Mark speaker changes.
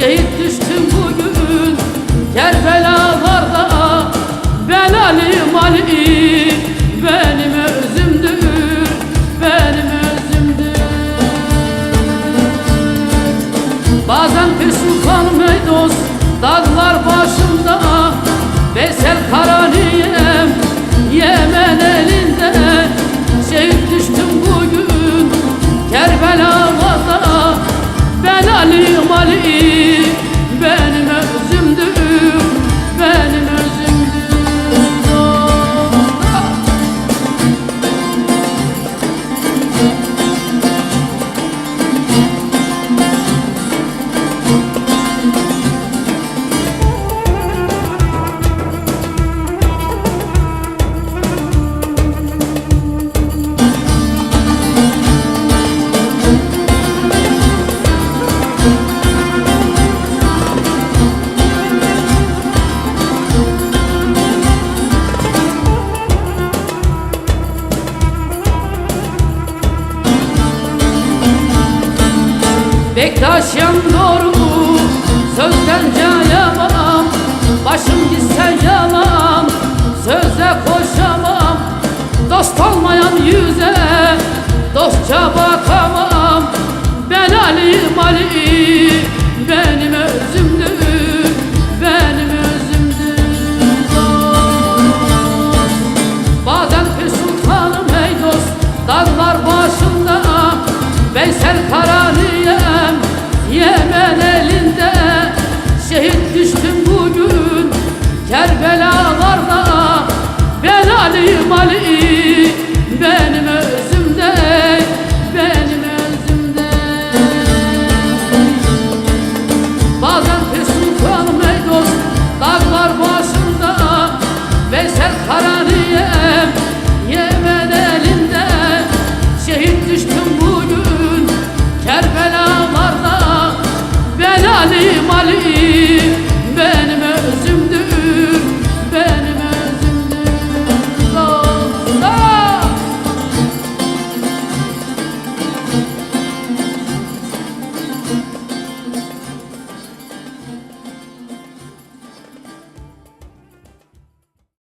Speaker 1: Şehit düştüm bugün Kerbelalarda. Ben Ali Mali, benim özümdür, benim özümdür. Bazen Pir Sultan Meydos dağlar başımda, Veysel Karaniyem Yemen elinde. Şehit düştüm bugün Kerbelalarda. Ben Ali Mali, benim özümdür, benim özümdür. Bektaş'ım doğru, sözden cayamam. Başım gitse yalan, söze koşamam. Dost olmayan yüze dostça bakamam. Ben Ali Mali,